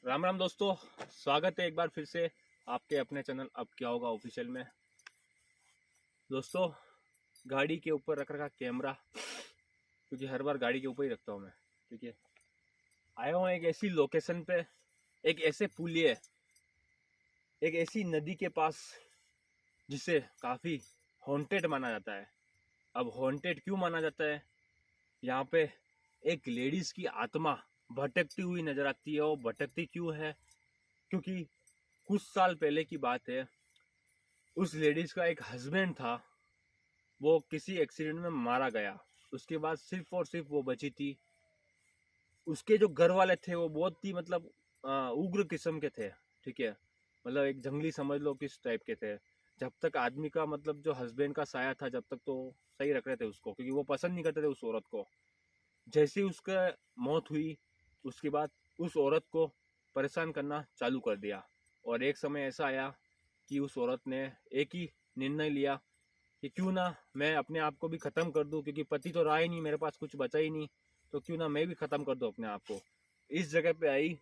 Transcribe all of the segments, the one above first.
राम राम दोस्तों, स्वागत है एक बार फिर से आपके अपने चैनल अब क्या होगा ऑफिशियल में। दोस्तों, गाड़ी के ऊपर रख रखा कैमरा, क्योंकि हर बार गाड़ी के ऊपर ही रखता हूँ मैं। ठीक है, आया हूँ एक ऐसी लोकेशन पे, एक ऐसे पुलिये, एक ऐसी नदी के पास जिसे काफ़ी हॉन्टेड माना जाता है। अब हॉन्टेड क्यों माना जाता है? यहाँ पे एक लेडीज़ की आत्मा भटकती हुई नजर आती है। और भटकती क्यों है? क्योंकि कुछ साल पहले की बात है, उस लेडीज का एक हस्बैंड था, वो किसी एक्सीडेंट में मारा गया। उसके बाद सिर्फ और सिर्फ वो बची थी। उसके जो घर वाले थे वो बहुत ही मतलब उग्र किस्म के थे। ठीक है, मतलब एक जंगली समझ लो किस टाइप के थे। जब तक आदमी का मतलब जो हस्बैंड का साया था, जब तक तो सही रख रहे थे उसको, क्योंकि वो पसंद नहीं करते थे उस औरत को। जैसे ही उसका मौत हुई, उसके बाद उस औरत को परेशान करना चालू कर दिया। और एक समय ऐसा आया कि उस औरत ने एक ही निर्णय लिया कि क्यों ना मैं अपने आप को भी ख़त्म कर दूं, क्योंकि पति तो रहा ही नहीं, मेरे पास कुछ बचा ही नहीं, तो क्यों ना मैं भी ख़त्म कर दूं अपने आप को। इस जगह पे आई,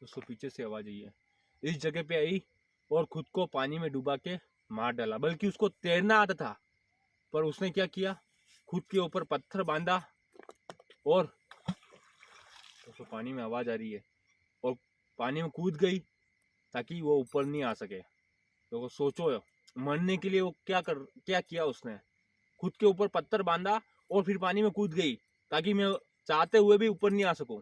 उसको पीछे से आवाज़ आई है, इस जगह पे आई और खुद को पानी में डुबा के मार डाला। बल्कि उसको तैरना आता था, पर उसने क्या किया, खुद के ऊपर पत्थर बांधा और उसको पानी में आवाज़ आ रही है और पानी में कूद गई ताकि वो ऊपर नहीं आ सके। तो सोचो, मरने के लिए वो क्या किया उसने, खुद के ऊपर पत्थर बांधा और फिर पानी में कूद गई ताकि मैं चाहते हुए भी ऊपर नहीं आ सकूं।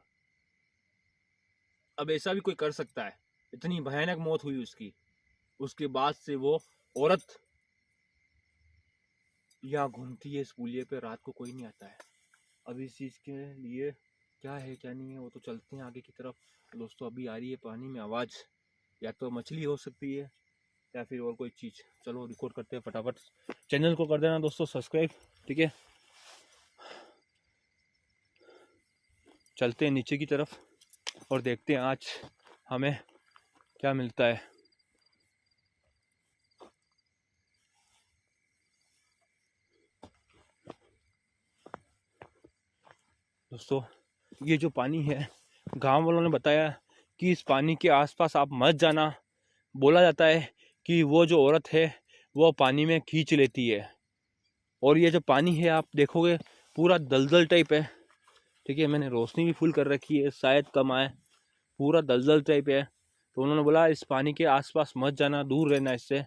अब ऐसा भी कोई कर सकता है? इतनी भयानक मौत हुई उसकी। उसके बाद से वो औरत यहाँ घूमती है इस पुलिये पे, रात को कोई नहीं आता है। अब इस चीज़ के लिए क्या है क्या नहीं है वो तो चलते हैं आगे की तरफ। दोस्तों, अभी आ रही है पानी में आवाज़, या तो मछली हो सकती है या फिर और कोई चीज़। चलो रिकॉर्ड करते हैं फटाफट। चैनल को कर देना दोस्तों सब्सक्राइब। ठीक है, चलते हैं नीचे की तरफ और देखते हैं आज हमें क्या मिलता है। दोस्तों, ये जो पानी है, गांव वालों ने बताया कि इस पानी के आसपास आप मत जाना। बोला जाता है कि वो जो औरत है वो पानी में खींच लेती है। और ये जो पानी है आप देखोगे पूरा दलदल टाइप है। ठीक है, मैंने रोशनी भी फुल कर रखी है, शायद कम आए। पूरा दलदल टाइप है। तो उन्होंने बोला इस पानी के आसपास मत जाना, दूर रहना इससे।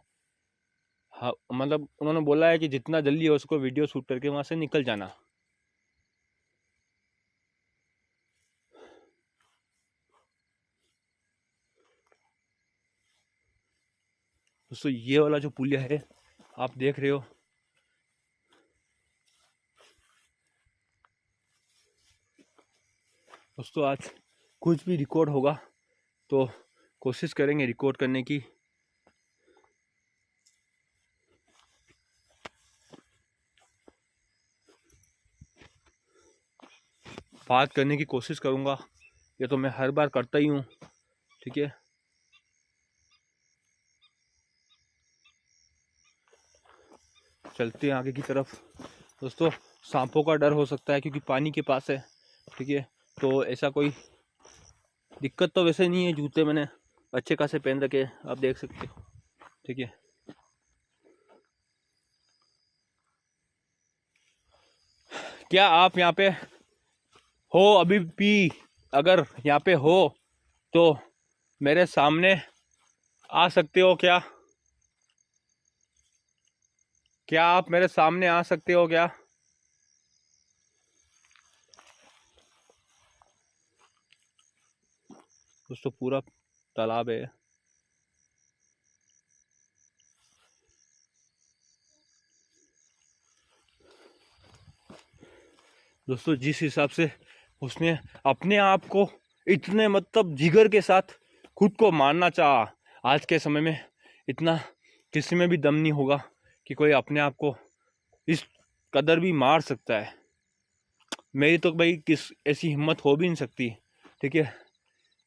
हाँ, मतलब उन्होंने बोला है कि जितना जल्दी हो उसको वीडियो शूट करके वहाँ से निकल जाना। दोस्तों, ये वाला जो पुलिया है आप देख रहे हो, दोस्तों आज कुछ भी रिकॉर्ड होगा तो कोशिश करेंगे रिकॉर्ड करने की। बात करने की कोशिश करूँगा, ये तो मैं हर बार करता ही हूँ। ठीक है, चलते हैं आगे की तरफ। दोस्तों, सांपों का डर हो सकता है क्योंकि पानी के पास है। ठीक है, तो ऐसा कोई दिक्कत तो वैसे नहीं है। जूते मैंने अच्छे खासे पहन रखे, आप देख सकते हो। ठीक है, क्या आप यहाँ पे हो अभी भी? अगर यहाँ पे हो तो मेरे सामने आ सकते हो क्या? क्या आप मेरे सामने आ सकते हो क्या? दोस्तों, पूरा तालाब है। दोस्तों, जिस हिसाब से उसने अपने आप को इतने मतलब जिगर के साथ खुद को मारना चाहा, आज के समय में इतना किसी में भी दम नहीं होगा कि कोई अपने आप को इस कदर भी मार सकता है। मेरी तो भाई किस ऐसी हिम्मत हो भी नहीं सकती। ठीक है,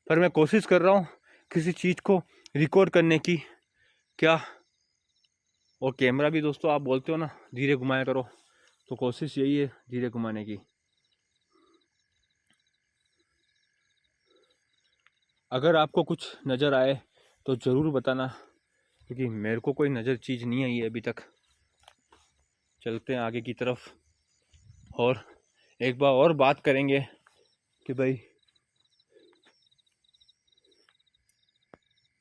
पर मैं कोशिश कर रहा हूँ किसी चीज़ को रिकॉर्ड करने की। क्या, और कैमरा भी दोस्तों आप बोलते हो ना धीरे घुमाया करो, तो कोशिश यही है धीरे घुमाने की। अगर आपको कुछ नज़र आए तो ज़रूर बताना, क्योंकि मेरे को कोई नज़र चीज़ नहीं आई है अभी तक। चलते हैं आगे की तरफ और एक बार और बात करेंगे कि भाई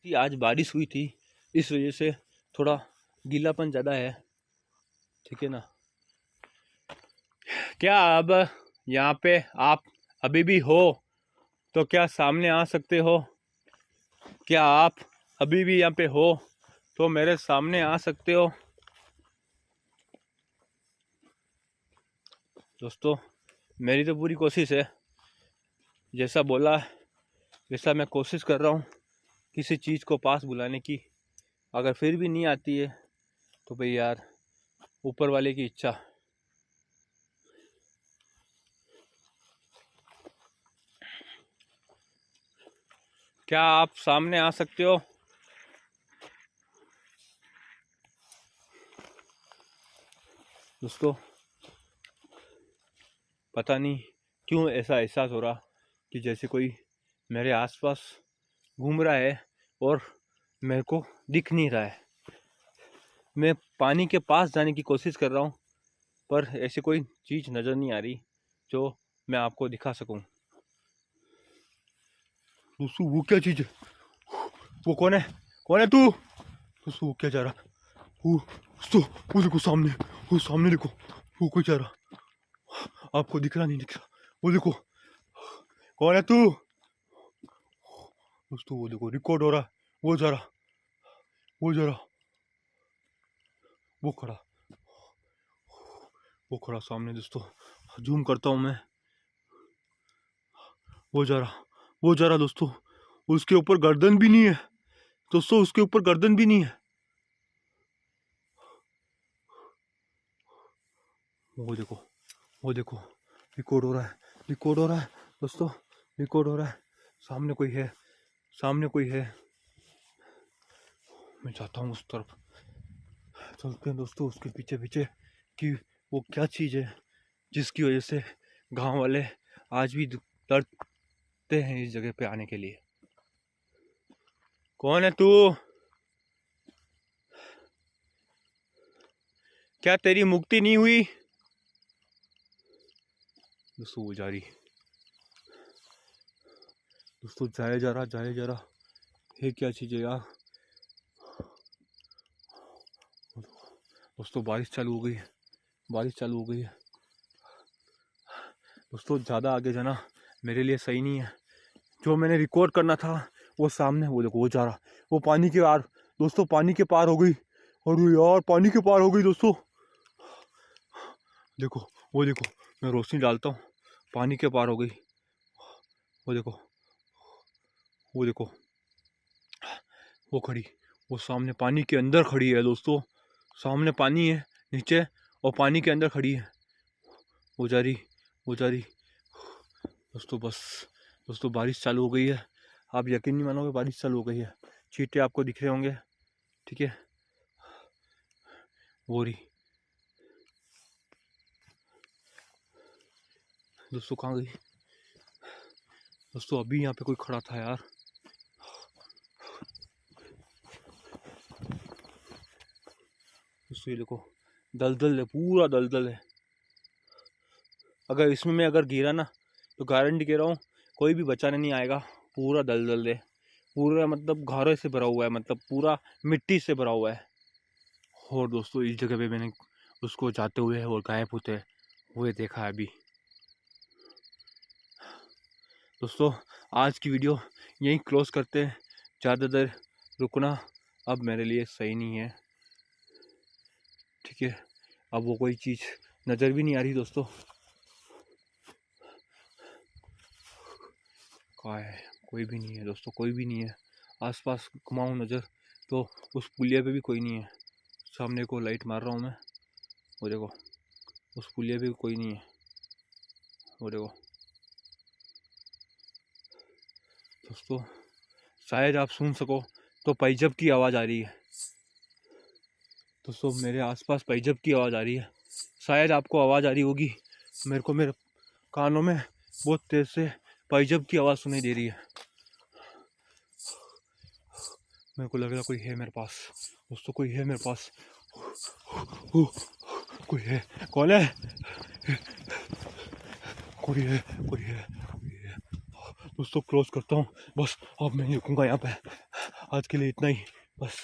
आज बारिश हुई थी, इस वजह से थोड़ा गीलापन ज़्यादा है, ठीक है ना। क्या अब यहाँ पे आप अभी भी हो तो क्या सामने आ सकते हो? क्या आप अभी भी यहाँ पे हो तो मेरे सामने आ सकते हो? दोस्तों मेरी तो पूरी कोशिश है, जैसा बोला वैसा मैं कोशिश कर रहा हूँ किसी चीज़ को पास बुलाने की। अगर फिर भी नहीं आती है तो भाई यार ऊपर वाले की इच्छा। क्या आप सामने आ सकते हो? दोस्तों पता नहीं क्यों ऐसा एहसास हो रहा कि जैसे कोई मेरे आसपास घूम रहा है और मेरे को दिख नहीं रहा है। मैं पानी के पास जाने की कोशिश कर रहा हूँ पर ऐसी कोई चीज़ नज़र नहीं आ रही जो मैं आपको दिखा सकूँ। दोस्तों वो क्या चीज़ है? वो कौन है? कौन है तू? दोस्तों वो क्या जा रहा? दोस्तों वो देखो सामने, वो सामने देखो, वो कोई जा रहा। आपको दिख रहा नहीं दिख रहा? वो देखो कौन है तू? दोस्तों वो देखो रिकॉर्ड हो रहा, वो जा रहा, वो जा रहा, वो खड़ा, वो खड़ा सामने। दोस्तों जूम करता हूँ मैं, वो जा रहा, वो जा रहा। दोस्तों उसके ऊपर गर्दन भी नहीं है, दोस्तों उसके ऊपर गर्दन भी नहीं है। वो देखो, वो देखो रिकॉर्ड हो रहा है, रिकॉर्ड हो रहा है दोस्तों, रिकॉर्ड हो रहा है। सामने कोई है, सामने कोई है। मैं चाहता हूँ उस तरफ चलते हैं दोस्तों, उसके पीछे पीछे कि वो क्या चीज़ है जिसकी वजह से गांव वाले आज भी डरते हैं इस जगह पे आने के लिए। कौन है तू? क्या तेरी मुक्ति नहीं हुई? दोस्तों वो जा रही, दोस्तों जाया जा रहा, जाया जा रहा है। क्या चीज़ है यार? दोस्तों बारिश चालू हो गई है, बारिश चालू हो गई है। दोस्तों ज़्यादा आगे जाना मेरे लिए सही नहीं है। जो मैंने रिकॉर्ड करना था वो सामने, वो देखो वो जा रहा, वो पानी के पार। दोस्तों पानी के पार हो गई, और यार पानी के पार हो गई दोस्तों। देखो वो देखो, मैं रोशनी डालता हूँ, पानी के पार हो गई। वो देखो, वो देखो, वो खड़ी, वो सामने पानी के अंदर खड़ी है दोस्तों। सामने पानी है नीचे और पानी के अंदर खड़ी है। वो जा रही, वो जा रही। दोस्तों बस, दोस्तों बारिश चालू हो गई है। आप यकीन नहीं मानोगे, बारिश चालू हो गई है। चींटे आपको दिख रहे होंगे, ठीक है। वो रही दोस्तों, कहाँ गई दोस्तों? अभी यहाँ पे कोई खड़ा था यार। दोस्तों ये देखो दलदल है, पूरा दलदल है। अगर इसमें मैं अगर गिरा ना तो गारंटी कह रहा हूँ कोई भी बचाने नहीं आएगा। पूरा दलदल है, पूरा मतलब घरों से भरा हुआ है, मतलब पूरा मिट्टी से भरा हुआ है। और दोस्तों इस जगह पे मैंने उसको जाते हुए और गायब होते हुए देखा है अभी। दोस्तों आज की वीडियो यहीं क्लोज करते हैं। ज़्यादा देर रुकना अब मेरे लिए सही नहीं है, ठीक है। अब वो कोई चीज़ नज़र भी नहीं आ रही दोस्तों। कहाँ है? कोई भी नहीं है दोस्तों, कोई भी नहीं है। आसपास घुमाऊँ नज़र तो उस पुलिया पे भी कोई नहीं है। सामने को लाइट मार रहा हूँ मैं, वो देखो उस पुलिया पे भी कोई नहीं है। वो देखो दोस्तों, शायद आप सुन सको तो पैजब की आवाज़ आ रही है दोस्तों। मेरे आसपास पैजब की आवाज़ आ रही है, शायद आपको आवाज़ आ रही होगी। मेरे को मेरे कानों में बहुत तेज़ से पैजब की आवाज़ सुनाई दे रही है। मेरे को लग रहा कोई है मेरे पास दोस्तों, कोई है मेरे पास। कोई है, कौन है? कोई है, कोई है, कोई है। दोस्तों क्लोज करता हूँ बस, अब मैं नहीं रुकूंगा यहाँ पे, आज के लिए इतना ही बस।